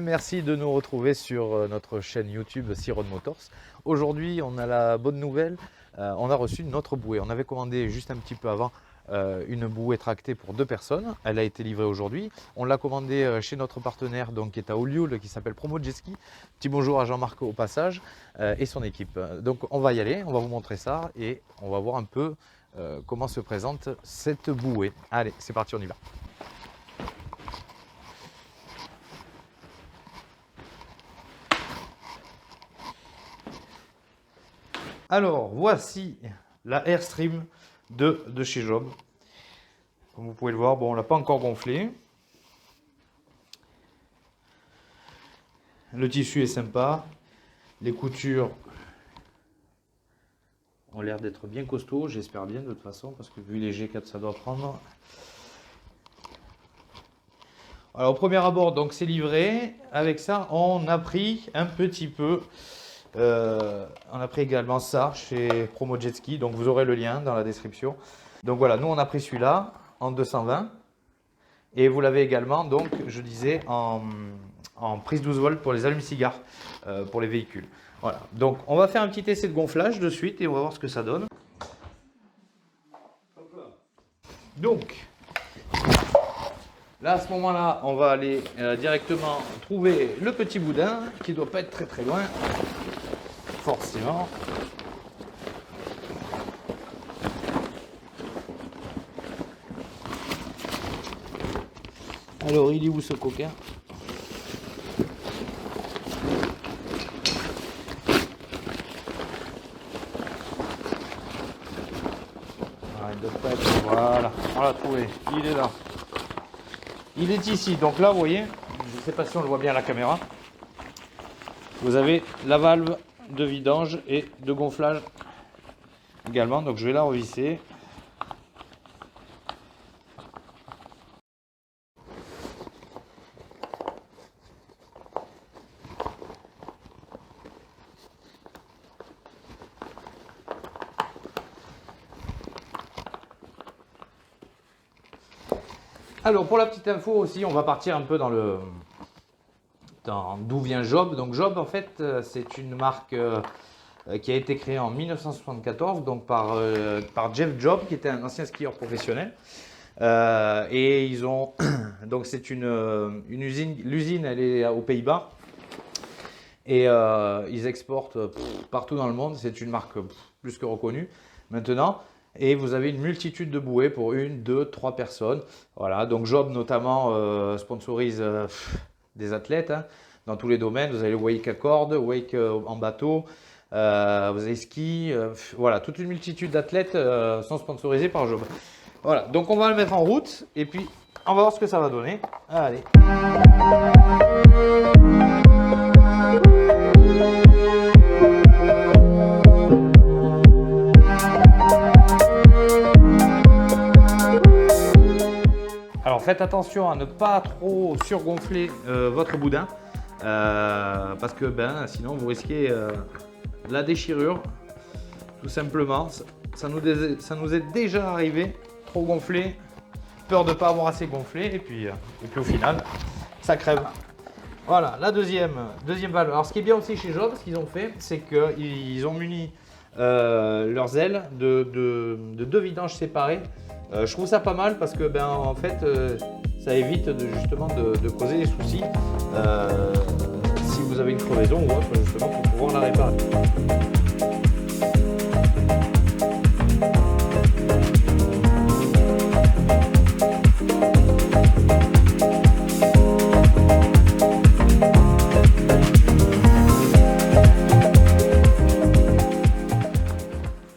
et merci de nous retrouver sur notre chaîne YouTube Siron Motors. Aujourd'hui, on a la bonne nouvelle, on a reçu notre bouée. On avait commandé juste un petit peu avant une bouée tractée pour 2 personnes. Elle a été livrée aujourd'hui. On l'a commandée chez notre partenaire donc, qui est à Olioul, qui s'appelle Promo Jet Ski. Petit bonjour à Jean-Marc au passage et son équipe. Donc on va y aller, on va vous montrer ça et on va voir un peu comment se présente cette bouée. Allez, c'est parti, on y va. Alors, voici la Airstream de chez Job. Comme vous pouvez le voir, bon, on ne l'a pas encore gonflé. Le tissu est sympa. Les coutures ont l'air d'être bien costauds, j'espère bien de toute façon, parce que vu les G4, ça doit prendre. Alors, au premier abord, donc c'est livré. Avec ça, on a pris un petit peu. On a pris également ça chez Promo Jet Ski, donc vous aurez le lien dans la description. Donc voilà, nous on a pris celui-là en 220 et vous l'avez également, donc je disais, en prise 12 volts pour les allumes-cigares, pour les véhicules. Voilà, donc on va faire un petit essai de gonflage de suite et on va voir ce que ça donne. Donc là, à ce moment-là, on va aller directement trouver le petit boudin qui ne doit pas être très très loin. Forcément. Alors, il est où ce coquin? Voilà, on l'a trouvé. Il est là. Il est ici. Donc là, vous voyez, je ne sais pas si on le voit bien à la caméra. Vous avez la valve de vidange et de gonflage également, donc je vais la revisser. Alors pour la petite info aussi, on va partir un peu dans d'où vient Job. Donc Job en fait c'est une marque qui a été créée en 1974 donc par Jeff Job qui était un ancien skieur professionnel et ils ont donc c'est une usine, l'usine elle est aux Pays-Bas et ils exportent partout dans le monde. C'est une marque plus que reconnue maintenant. Et vous avez une multitude de bouées pour 1, 2, 3 personnes. Voilà, donc Job notamment sponsorise des athlètes hein, dans tous les domaines. Vous avez le wake à corde, wake en bateau, vous avez ski. Voilà, toute une multitude d'athlètes sont sponsorisés par Job. Voilà, donc on va le mettre en route et puis on va voir ce que ça va donner. Allez. Alors faites attention à ne pas trop surgonfler votre boudin parce que sinon vous risquez la déchirure tout simplement. Ça nous est déjà arrivé, trop gonflé, peur de ne pas avoir assez gonflé et puis au final ça crève. Voilà la deuxième valve. Alors ce qui est bien aussi chez Job, ce qu'ils ont fait, c'est qu'ils ont muni leurs ailes de 2 vidanges séparées. Je trouve ça pas mal parce que en fait ça évite justement de causer des soucis si vous avez une crevaison ou autre justement pour pouvoir la réparer.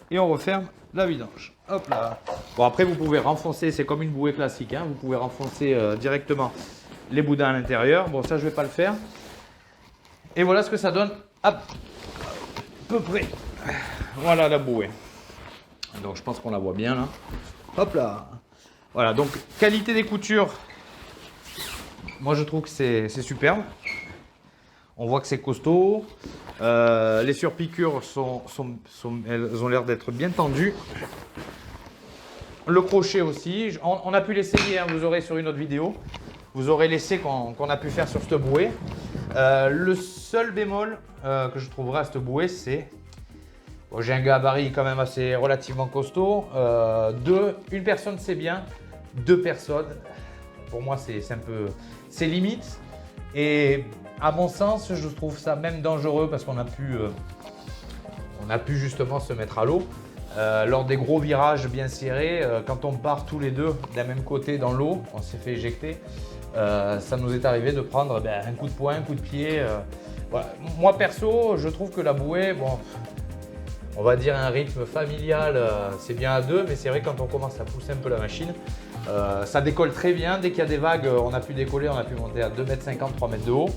Et on referme la vidange. Hop là. Bon après vous pouvez renfoncer, c'est comme une bouée classique, hein. Vous pouvez renfoncer directement les boudins à l'intérieur. Bon ça je vais pas le faire. Et voilà ce que ça donne à peu près. Voilà la bouée. Donc je pense qu'on la voit bien là. Hop là. Voilà donc qualité des coutures. Moi je trouve que c'est superbe. On voit que c'est costaud. Les surpiqûres elles ont l'air d'être bien tendues. Le crochet aussi, on a pu l'essayer, hein, vous aurez sur une autre vidéo, vous aurez l'essai qu'on a pu faire sur cette bouée. Le seul bémol que je trouverais à cette bouée, c'est bon, j'ai un gabarit quand même assez relativement costaud. Une personne c'est bien, deux personnes, pour moi c'est un peu, c'est limite. Et à mon sens, je trouve ça même dangereux parce qu'on a pu justement se mettre à l'eau. Lors des gros virages bien serrés, quand on part tous les deux d'un même côté dans l'eau, on s'est fait éjecter. Ça nous est arrivé de prendre un coup de poing, un coup de pied. Voilà. Moi perso, je trouve que la bouée, bon, on va dire un rythme familial, c'est bien à deux, mais c'est vrai que quand on commence à pousser un peu la machine, ça décolle très bien. Dès qu'il y a des vagues, on a pu décoller, on a pu monter à 2,50 m, 3 mètres de haut.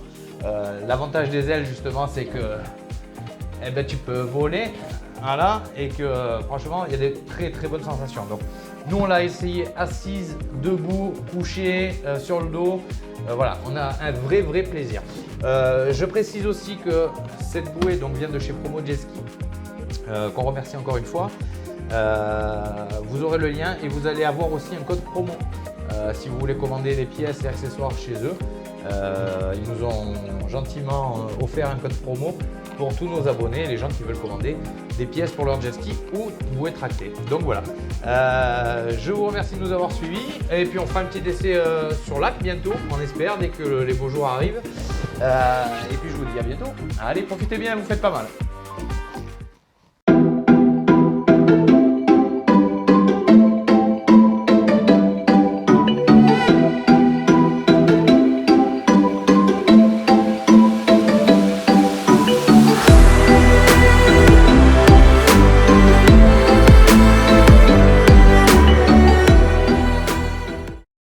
L'avantage des ailes justement, c'est que tu peux voler. Voilà, et que franchement il y a des très bonnes sensations. Donc nous on l'a essayé assise, debout, couché, sur le dos. Voilà, on a un vrai plaisir. Je précise aussi que cette bouée donc, vient de chez Promo Jet Ski, qu'on remercie encore une fois. Vous aurez le lien et vous allez avoir aussi un code promo si vous voulez commander des pièces et accessoires chez eux. Ils nous ont gentiment offert un code promo pour tous nos abonnés, les gens qui veulent commander des pièces pour leur jet ski ou bouée tractée. Donc voilà, je vous remercie de nous avoir suivis et puis on fera un petit essai sur lac bientôt, on espère, dès que les beaux jours arrivent. Et puis je vous dis à bientôt. Allez, profitez bien, vous faites pas mal.